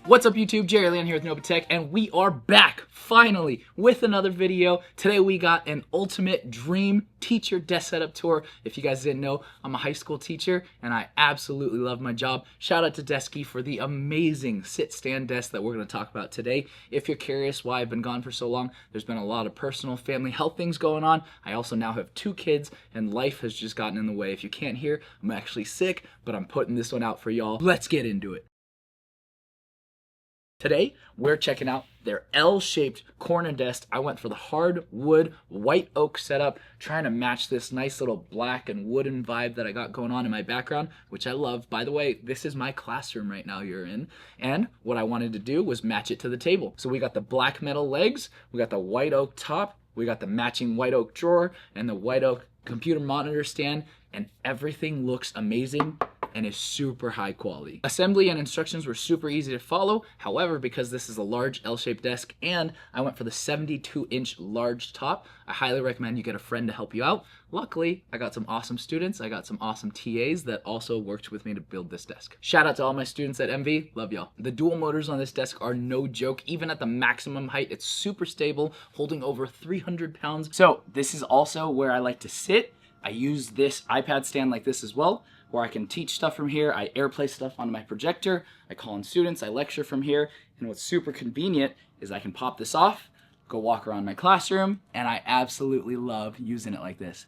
What's up YouTube, Jerry Leon here with Nova Tech, and we are back finally with another video. Today we got an ultimate dream teacher desk setup tour. If you guys didn't know, I'm a high school teacher and I absolutely love my job. Shout out to Desky for the amazing sit-stand desk that we're going to talk about today. If you're curious why I've been gone for so long, there's been a lot of personal family health things going on. I also now have 2 kids and life has just gotten in the way. If you can't hear, I'm actually sick, but I'm putting this one out for y'all. Let's get into it. Today, we're checking out their L-shaped corner desk. I went for the hardwood white oak setup, trying to match this nice little black and wooden vibe that I got going on in my background, which I love. By the way, this is my classroom right now you're in. And what I wanted to do was match it to the table. So we got the black metal legs, we got the white oak top, we got the matching white oak drawer, and the white oak computer monitor stand, and everything looks amazing and is super high quality. Assembly and instructions were super easy to follow. However, because this is a large L-shaped desk and I went for the 72-inch large top, I highly recommend you get a friend to help you out. Luckily, I got some awesome students. I got some awesome TAs that also worked with me to build this desk. Shout out to all my students at MV. Love y'all. The dual motors on this desk are no joke. Even at the maximum height, it's super stable, holding over 300 pounds. So this is also where I like to sit. I use this iPad stand like this as well, where I can teach stuff from here. I airplay stuff onto my projector. I call in students. I lecture from here. And what's super convenient is I can pop this off, go walk around my classroom, and I absolutely love using it like this.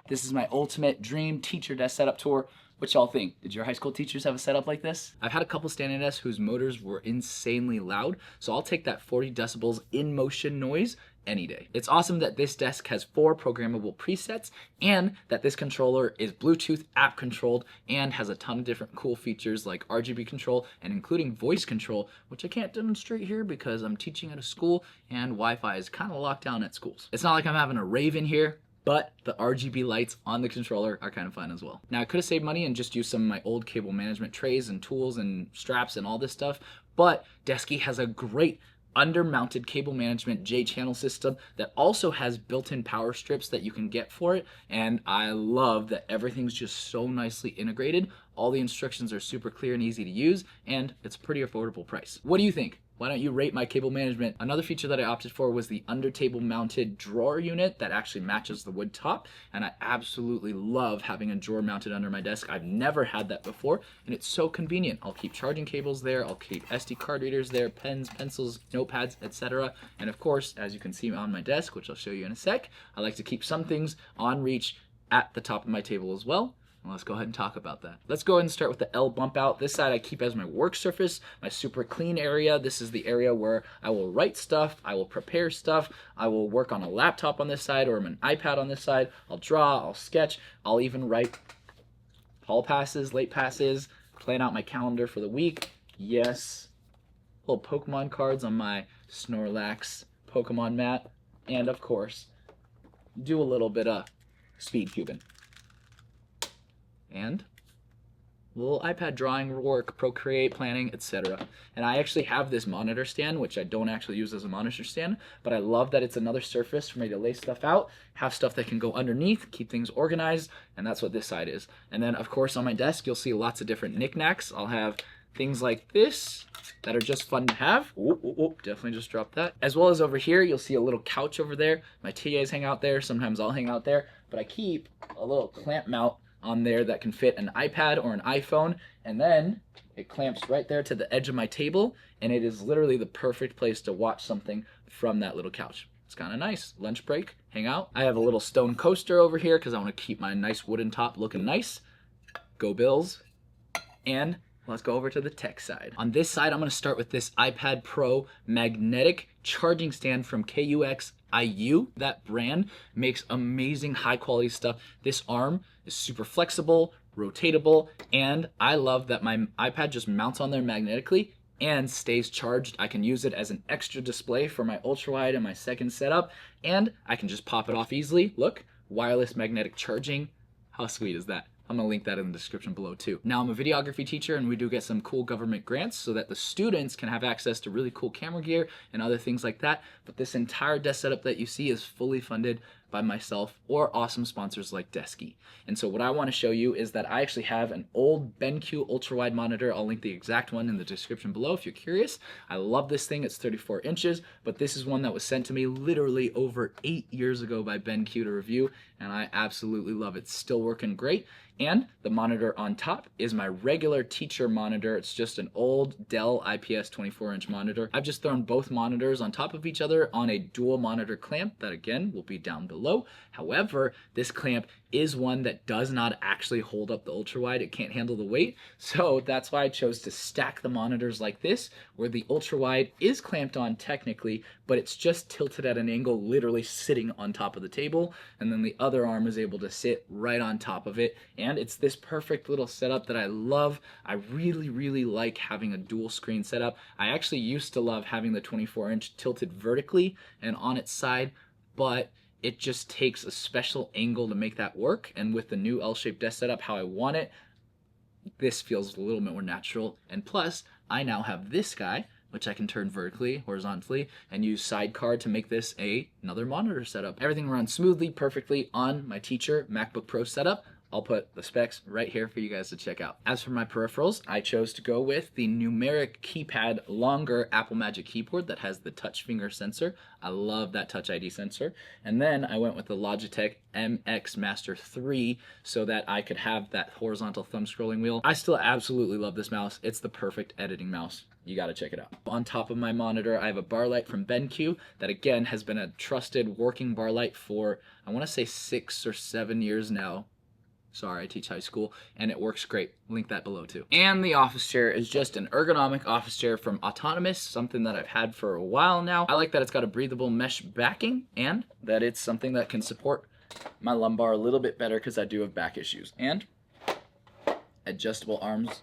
This is my ultimate dream teacher desk setup tour. What y'all think? Did your high school teachers have a setup like this? I've had a couple standing desks whose motors were insanely loud, so I'll take that 40 decibels in motion noise any day. It's awesome that this desk has 4 programmable presets and that this controller is Bluetooth app controlled and has a ton of different cool features like RGB control and including voice control, which I can't demonstrate here because I'm teaching at a school and Wi-Fi is kind of locked down at schools. It's not like I'm having a rave in here, but the RGB lights on the controller are kind of fun as well. Now I could have saved money and just used some of my old cable management trays and tools and straps and all this stuff, but Desky has a great under-mounted cable management J-channel system that also has built-in power strips that you can get for it, and I love that everything's just so nicely integrated. All the instructions are super clear and easy to use, and it's a pretty affordable price. What do you think? Why don't you rate my cable management? Another feature that I opted for was the under-table mounted drawer unit that actually matches the wood top, and I absolutely love having a drawer mounted under my desk. I've never had that before, and it's so convenient. I'll keep charging cables there, I'll keep SD card readers there, pens, pencils, notepads, etc. And of course, as you can see on my desk, which I'll show you in a sec, I like to keep some things on reach at the top of my table as well. Let's go ahead and talk about that. Let's go ahead and start with the L bump out. This side I keep as my work surface, my super clean area. This is the area where I will write stuff, I will prepare stuff, I will work on a laptop on this side or an iPad on this side. I'll draw, I'll sketch, I'll even write hall passes, late passes, plan out my calendar for the week. Yes, little Pokemon cards on my Snorlax Pokemon mat. And of course, do a little bit of speed cubing. And little iPad drawing work, Procreate, planning, etc. And I actually have this monitor stand, which I don't actually use as a monitor stand, but I love that it's another surface for me to lay stuff out, have stuff that can go underneath, keep things organized, and that's what this side is. And then, of course, on my desk, you'll see lots of different knickknacks. I'll have things like this that are just fun to have. Definitely just dropped that. As well as over here, you'll see a little couch over there. My TAs hang out there. Sometimes I'll hang out there, but I keep a little clamp mount on there that can fit an iPad or an iPhone, and then it clamps right there to the edge of my table, and it is literally the perfect place to watch something from that little couch. It's kind of nice. Lunch break, hang out. I have a little stone coaster over here because I want to keep my nice wooden top looking nice. Go Bills. And let's go over to the tech side. On this side, I'm going to start with this iPad Pro magnetic charging stand from KUXIU. That brand makes amazing high quality stuff. This arm is super flexible, rotatable, and I love that my iPad just mounts on there magnetically and stays charged. I can use it as an extra display for my ultra wide and my second setup, and I can just pop it off easily. Look, wireless magnetic charging. How sweet is that? I'm gonna link that in the description below too. Now I'm a videography teacher and we do get some cool government grants so that the students can have access to really cool camera gear and other things like that. But this entire desk setup that you see is fully funded by myself or awesome sponsors like Desky. And so what I want to show you is that I actually have an old BenQ ultra-wide monitor. I'll link the exact one in the description below if you're curious. I love this thing. It's 34 inches, but this is one that was sent to me literally over 8 years ago by BenQ to review, and I absolutely love it. It's still working great. And the monitor on top is my regular teacher monitor. It's just an old Dell IPS 24-inch monitor. I've just thrown both monitors on top of each other on a dual monitor clamp that, again, will be down below. However, this clamp is one that does not actually hold up the ultrawide. It can't handle the weight. So that's why I chose to stack the monitors like this, where the ultrawide is clamped on technically, but it's just tilted at an angle, literally sitting on top of the table. And then the other arm is able to sit right on top of it. And it's this perfect little setup that I love. I really, really like having a dual screen setup. I actually used to love having the 24-inch tilted vertically and on its side, but it just takes a special angle to make that work. And with the new L-shaped desk setup, how I want it, this feels a little bit more natural. And plus, I now have this guy, which I can turn vertically, horizontally, and use sidecar to make this another monitor setup. Everything runs smoothly, perfectly on my teacher MacBook Pro setup. I'll put the specs right here for you guys to check out. As for my peripherals, I chose to go with the numeric keypad longer Apple Magic keyboard that has the touch finger sensor. I love that Touch ID sensor. And then I went with the Logitech MX Master 3 so that I could have that horizontal thumb scrolling wheel. I still absolutely love this mouse. It's the perfect editing mouse. You gotta check it out. On top of my monitor, I have a bar light from BenQ that, again, has been a trusted working bar light for, I wanna say 6 or 7 years now. Sorry, I teach high school, and it works great. Link that below too. And the office chair is just an ergonomic office chair from Autonomous, something that I've had for a while now. I like that it's got a breathable mesh backing and that it's something that can support my lumbar a little bit better because I do have back issues. And adjustable arms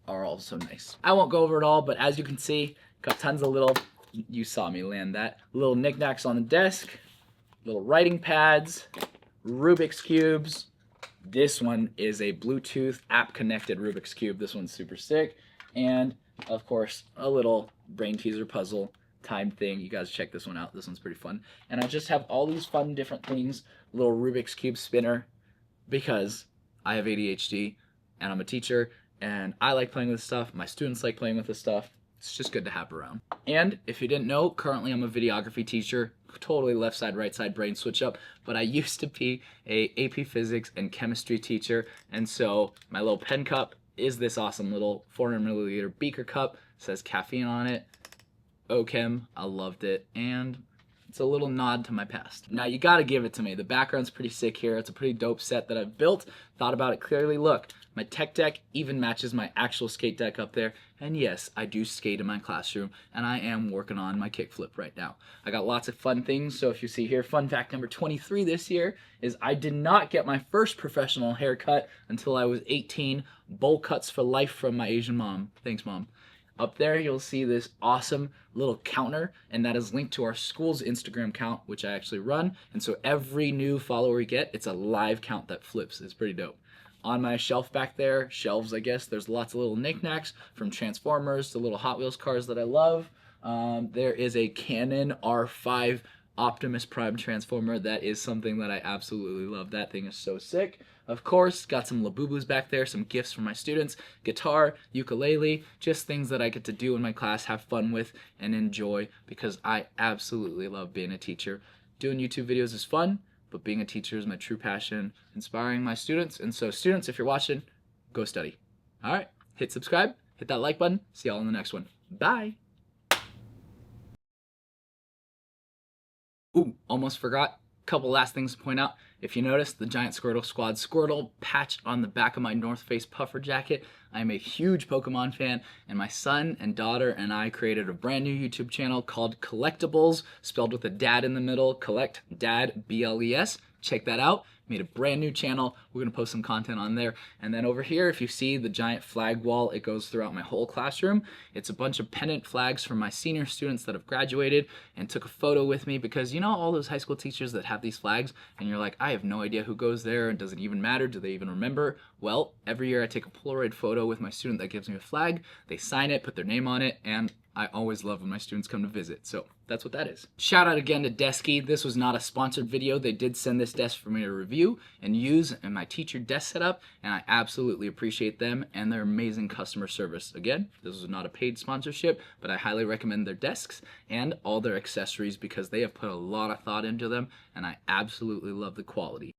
are also nice. I won't go over it all, but as you can see, got tons of little, you saw me land that, little knickknacks on the desk, little writing pads, Rubik's Cubes. This one is a Bluetooth app-connected Rubik's Cube. This one's super sick. And, of course, a little brain teaser puzzle time thing. You guys check this one out. This one's pretty fun. And I just have all these fun different things. Little Rubik's Cube spinner because I have ADHD and I'm a teacher and I like playing with stuff. My students like playing with this stuff. It's just good to have around. And if you didn't know, currently I'm a videography teacher. Totally left side, right side brain switch up. But I used to be a AP Physics and Chemistry teacher. And so my little pen cup is this awesome little 400 milliliter beaker cup. It says caffeine on it. OChem, I loved it. And it's a little nod to my past. Now you gotta give it to me. The background's pretty sick here. It's a pretty dope set that I've built. Thought about it clearly. Look, my tech deck even matches my actual skate deck up there. And yes, I do skate in my classroom, and I am working on my kickflip right now. I got lots of fun things, so if you see here, fun fact number 23 this year is I did not get my first professional haircut until I was 18. Bowl cuts for life from my Asian mom. Thanks, Mom. Up there, you'll see this awesome little counter, and that is linked to our school's Instagram count, which I actually run. And so every new follower we get, it's a live count that flips. It's pretty dope. On my shelf back there, shelves I guess, there's lots of little knickknacks from Transformers to little Hot Wheels cars that I love. There is a Canon R5 Optimus Prime Transformer. That is something that I absolutely love. That thing is so sick. Of course, got some Labubus back there, some gifts from my students, guitar, ukulele, just things that I get to do in my class, have fun with, and enjoy because I absolutely love being a teacher. Doing YouTube videos is fun, but being a teacher is my true passion, inspiring my students. And so students, if you're watching, go study. All right, hit subscribe, hit that like button. See y'all in the next one. Bye. Ooh, almost forgot. Couple last things to point out. If you notice the Giant Squirtle Squad Squirtle patch on the back of my North Face puffer jacket, I am a huge Pokemon fan, and my son and daughter and I created a brand new YouTube channel called Collectibles, spelled with a dad in the middle. Collect Dad, BLES. Check that out. made a brand new channel. We're gonna post some content on there. And then over here, if you see the giant flag wall, it goes throughout my whole classroom. It's a bunch of pennant flags from my senior students that have graduated and took a photo with me, because you know all those high school teachers that have these flags and you're like, I have no idea who goes there, and does it even matter? Do they even remember? Well, every year I take a Polaroid photo with my student that gives me a flag. They sign it, put their name on it, and I always love when my students come to visit. So that's what that is. Shout out again to Desky. This was not a sponsored video. They did send this desk for me to review and use in my teacher desk setup, and I absolutely appreciate them and their amazing customer service. Again, this was not a paid sponsorship, but I highly recommend their desks and all their accessories because they have put a lot of thought into them, and I absolutely love the quality.